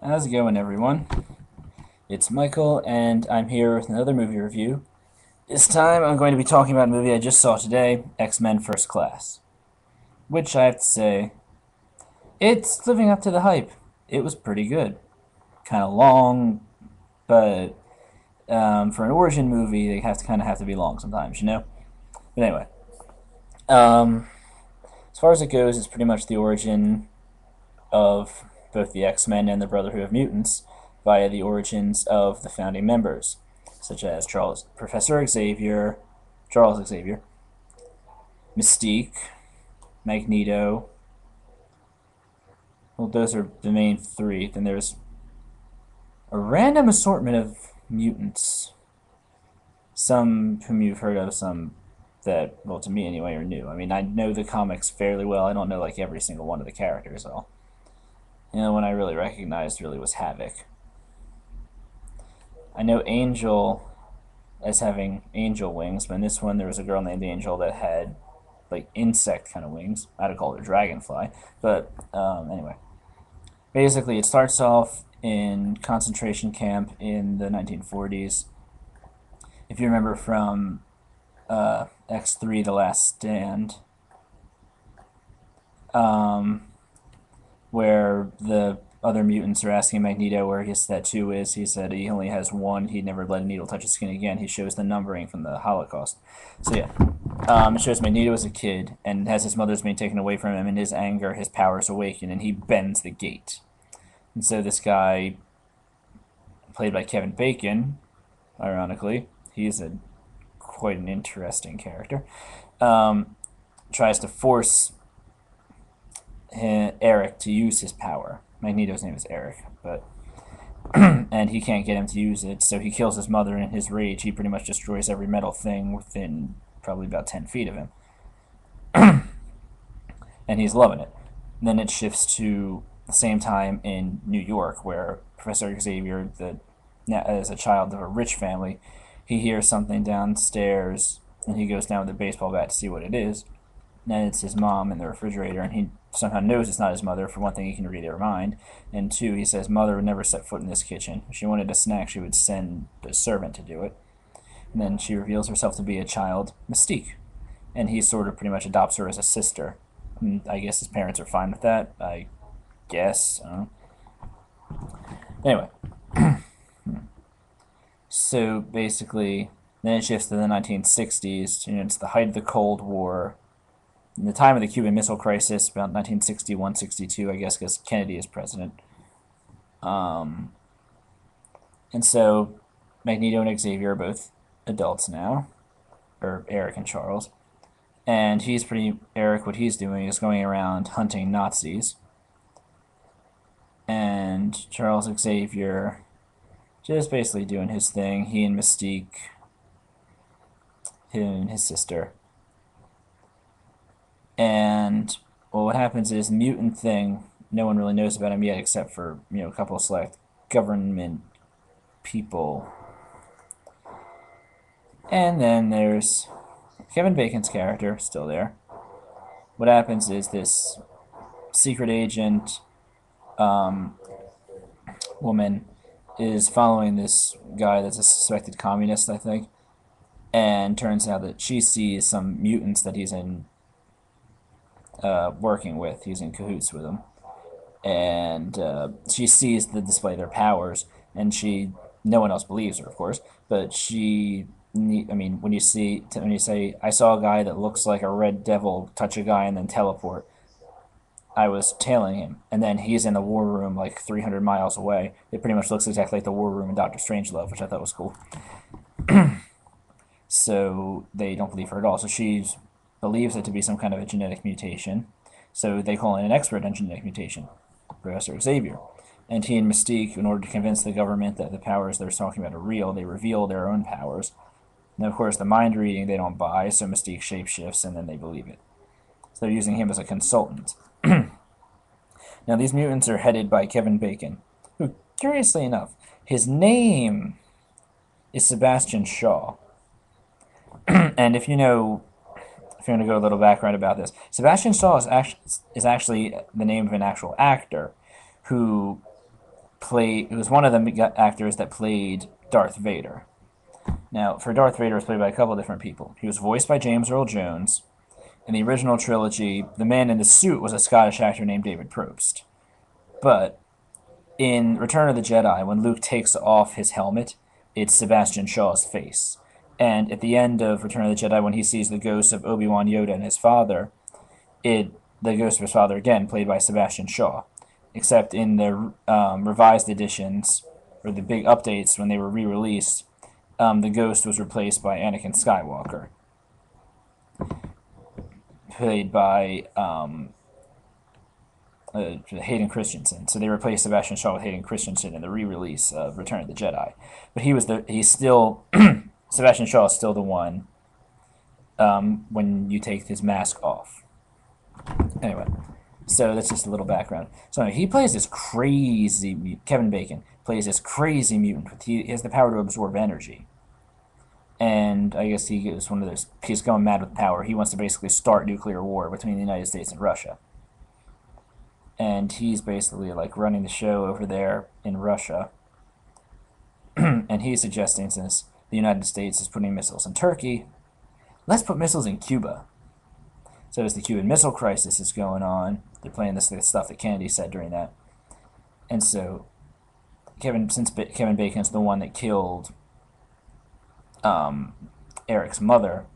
How's it going, everyone? It's Michael, and I'm here with another movie review. This time, I'm going to be talking about a movie I just saw today, X-Men First Class, which I have to say, it's living up to the hype. It was pretty good. Kind of long, but for an origin movie, they have to be long sometimes, you know. But anyway, um, as far as it goes, it's pretty much the origin of both the X-Men and the Brotherhood of Mutants via the origins of the founding members, such as Professor Xavier, Charles Xavier, Mystique, Magneto. Well, those are the main three. Then there's a random assortment of mutants. Some whom you've heard of, some that, well, to me anyway, are new. I mean, I know the comics fairly well. I don't know like every single one of the characters, though. You know, one I really recognized really was Havoc. I know Angel as having angel wings, but in this one there was a girl named Angel that had like insect kind of wings. I'd have called her Dragonfly. But anyway, basically it starts off in concentration camp in the 1940s. If you remember from X3 The Last Stand, um, where the other mutants are asking Magneto where his tattoo is. He said he only has one. He'd never let a needle touch his skin again. He shows the numbering from the Holocaust. So yeah, it shows Magneto as a kid and has his mother's being taken away from him. In his anger, his powers awaken, and he bends the gate. And so this guy, played by Kevin Bacon, ironically, he's a quite an interesting character. Um, Tries to force Eric to use his power. Magneto's name is Eric, but and he can't get him to use it, so he kills his mother in his rage. He pretty much destroys every metal thing within probably about 10 feet of him, and he's loving it. And then it shifts to the same time in New York, where Professor Xavier, as a child of a rich family, he hears something downstairs, and he goes down with a baseball bat to see what it is. And it's his mom in the refrigerator, and he somehow knows it's not his mother. For one thing, he can read her mind, and two, he says mother would never set foot in this kitchen. If she wanted a snack, she would send a servant to do it. And then she reveals herself to be a child, Mystique, and he sort of pretty much adopts her as a sister. And I guess his parents are fine with that. I guess. Anyway, so basically, then it shifts to the 1960s. You know, it's the height of the Cold War. In the time of the Cuban Missile Crisis, about 1961, 62, I guess, because Kennedy is president. Um, and so Magneto and Xavier are both adults now, or Eric and Charles. And Eric, what he's doing is going around hunting Nazis. And Charles Xavier just basically doing his thing. He and Mystique, him and his sister. And well, what happens is the mutant thing. No one really knows about him yet, except for a couple of select government people. And then there's Kevin Bacon's character still there. What happens is this secret agent woman is following this guy that's a suspected communist, I think, and turns out that she sees some mutants that he's in working with. He's in cahoots with them, and she sees the display of their powers, and no one else believes her, of course, but I mean, when you say, I saw a guy that looks like a red devil touch a guy and then teleport, I was tailing him, and then he's in the war room like 300 miles away. It pretty much looks exactly like the war room in Doctor Strangelove, which I thought was cool. So they don't believe her at all. So she believes it to be some kind of a genetic mutation. So they call in an expert on genetic mutation, Professor Xavier. And he and Mystique, in order to convince the government that the powers they're talking about are real, they reveal their own powers. And of course, the mind reading they don't buy, so Mystique shapeshifts and then they believe it. So they're using him as a consultant. Now, these mutants are headed by Kevin Bacon, who, curiously enough, his name is Sebastian Shaw. And if you want to go a little background about this, Sebastian Shaw is actually the name of an actual actor who was one of the actors that played Darth Vader. Now, for Darth Vader, was played by a couple of different people. He was voiced by James Earl Jones. In the original trilogy, the man in the suit was a Scottish actor named David Probst. But in Return of the Jedi, when Luke takes off his helmet, it's Sebastian Shaw's face. And at the end of Return of the Jedi, when he sees the ghost of Obi-Wan Yoda and his father, the ghost of his father again, played by Sebastian Shaw. Except in the revised editions, or the big updates when they were re-released, the ghost was replaced by Anakin Skywalker, played by Hayden Christensen. So they replaced Sebastian Shaw with Hayden Christensen in the re-release of Return of the Jedi. But he's still Sebastian Shaw is still the one when you take his mask off. Anyway, so that's just a little background. So he plays this crazy Kevin Bacon plays this crazy mutant. He has the power to absorb energy. And I guess he is one of those. He's going mad with power. He wants to basically start nuclear war between the United States and Russia. And he's basically like running the show over there in Russia. And he's suggesting, since the United States is putting missiles in Turkey, let's put missiles in Cuba. So as the Cuban Missile Crisis is going on, they're playing this stuff that Kennedy said during that. And so since Kevin Bacon's the one that killed Eric's mother,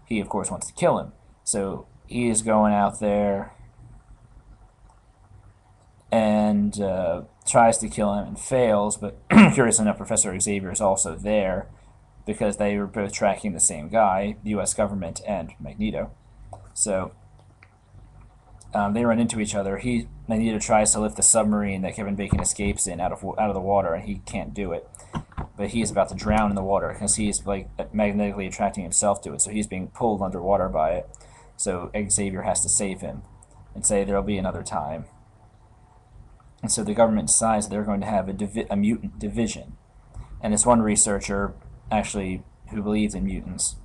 he of course wants to kill him. So he is going out there and tries to kill him and fails, but curious enough, Professor Xavier is also there because they were both tracking the same guy, the U.S. government and Magneto. So they run into each other. Magneto tries to lift the submarine that Kevin Bacon escapes in out of the water, and he can't do it. But he's about to drown in the water because he's like magnetically attracting himself to it, so he's being pulled underwater by it. So Xavier has to save him and say there'll be another time. And so the government decides they're going to have a mutant division. And this one researcher, actually, who believes in mutants,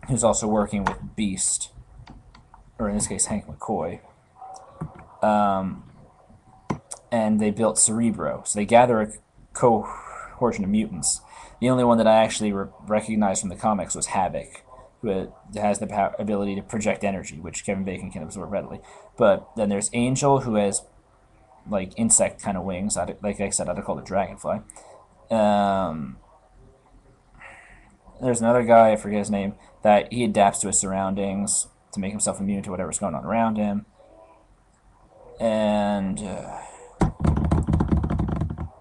who's also working with Beast, or in this case Hank McCoy, and they built Cerebro. So they gather a cohort of mutants. The only one that I actually recognized from the comics was Havoc, who has the ability to project energy, which Kevin Bacon can absorb readily. But then there's Angel, who has like insect kind of wings. Like I said, I'd call it Dragonfly. There's another guy, I forget his name, that he adapts to his surroundings to make himself immune to whatever's going on around him. And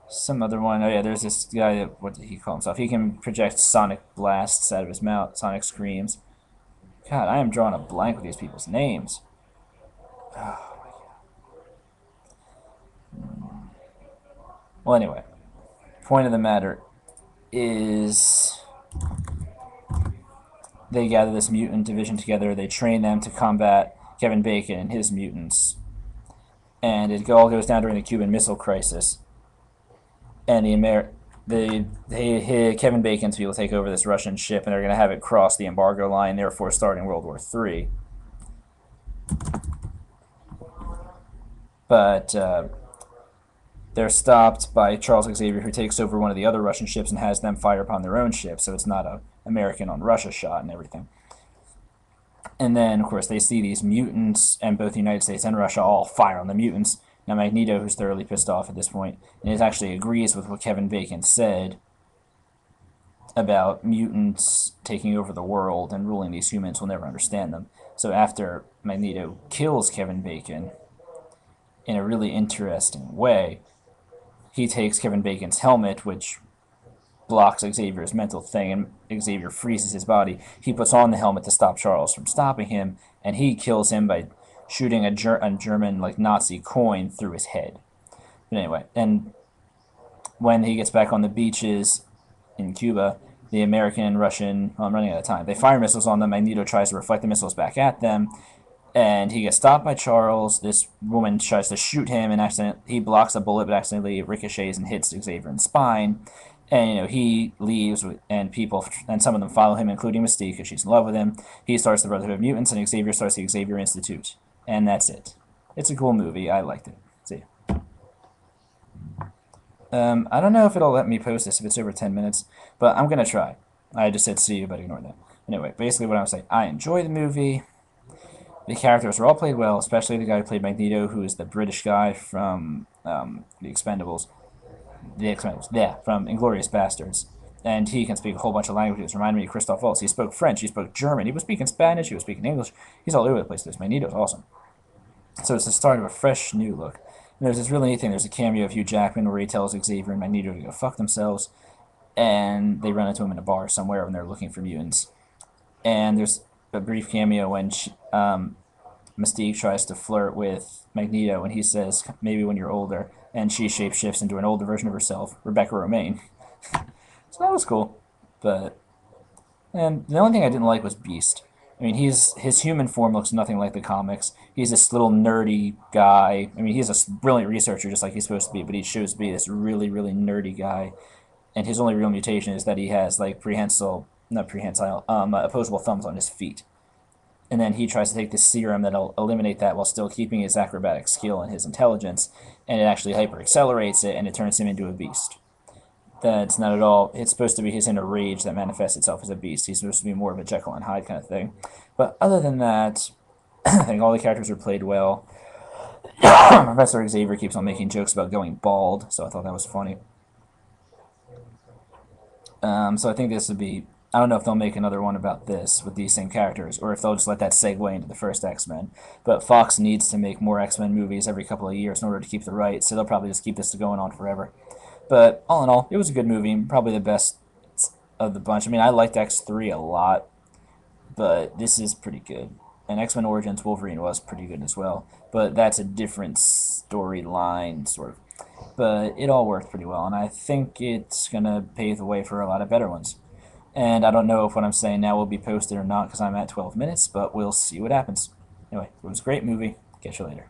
some other one, oh yeah, there's this guy, what did he call himself? He can project sonic blasts out of his mouth, sonic screams. God, I am drawing a blank with these people's names. Oh my god. Well, anyway, point of the matter is they gather this mutant division together. They train them to combat Kevin Bacon and his mutants. And it all goes down during the Cuban Missile Crisis. And Kevin Bacon's people take over this Russian ship, and they're going to have it cross the embargo line, therefore starting World War III. But they're stopped by Charles Xavier, who takes over one of the other Russian ships and has them fire upon their own ship, so it's not a American on Russia shot and everything. And then, of course, they see these mutants, and both the United States and Russia all fire on the mutants. Now, Magneto, who's thoroughly pissed off at this point, and it actually agrees with what Kevin Bacon said about mutants taking over the world and ruling these humans will never understand them. So after Magneto kills Kevin Bacon, in a really interesting way, he takes Kevin Bacon's helmet, which blocks Xavier's mental thing, and Xavier freezes his body. He puts on the helmet to stop Charles from stopping him, and he kills him by shooting a German like Nazi coin through his head. But anyway, and when he gets back on the beaches in Cuba, the American and Russian, well, I'm running out of time, they fire missiles on them. Magneto tries to reflect the missiles back at them, and he gets stopped by Charles. This woman tries to shoot him, and he blocks a bullet, but accidentally ricochets and hits Xavier in the spine. And he leaves, and some of them follow him, including Mystique, because she's in love with him. He starts the Brotherhood of Mutants, and Xavier starts the Xavier Institute. And that's it. It's a cool movie. I liked it. See ya. I don't know if it'll let me post this if it's over 10 minutes, but I'm gonna try. I just said see you, but ignore that. Anyway, basically what I was saying, I enjoy the movie. The characters were all played well, especially the guy who played Magneto, who is the British guy from the Expendables. The Expendables, yeah, from Inglourious Bastards. And he can speak a whole bunch of languages. Reminded me of Christoph Waltz. He spoke French, he spoke German, he was speaking Spanish, he was speaking English. He's all over the place. This Magneto's awesome. So it's the start of a fresh, new look. And there's this really neat thing. There's a cameo of Hugh Jackman where he tells Xavier and Magneto to go fuck themselves, and they run into him in a bar somewhere when they're looking for mutants. And there's a brief cameo when Mystique tries to flirt with Magneto, and he says, maybe when you're older, and she shapeshifts into an older version of herself, Rebecca Romaine. So that was cool. But and the only thing I didn't like was Beast. I mean, his human form looks nothing like the comics. He's this little nerdy guy. I mean, he's a brilliant researcher, just like he's supposed to be, but he shows to be this really, really nerdy guy. And his only real mutation is that he has like opposable thumbs on his feet. And then he tries to take this serum that'll eliminate that while still keeping his acrobatic skill and his intelligence, and it actually hyper accelerates it, and it turns him into a beast. That's not at all. It's supposed to be his inner rage that manifests itself as a beast. He's supposed to be more of a Jekyll and Hyde kind of thing. But other than that, I think all the characters are played well. Professor Xavier keeps on making jokes about going bald, so I thought that was funny. So I think this would be. I don't know if they'll make another one about this with these same characters, or if they'll just let that segue into the first X-Men. But Fox needs to make more X-Men movies every couple of years in order to keep the rights, so they'll probably just keep this going on forever. But all in all, it was a good movie, probably the best of the bunch. I mean, I liked X3 a lot, but this is pretty good. And X-Men Origins Wolverine was pretty good as well, but that's a different storyline, sort of. But it all worked pretty well, and I think it's going to pave the way for a lot of better ones. And I don't know if what I'm saying now will be posted or not because I'm at 12 minutes, but we'll see what happens. Anyway, it was a great movie. Catch you later.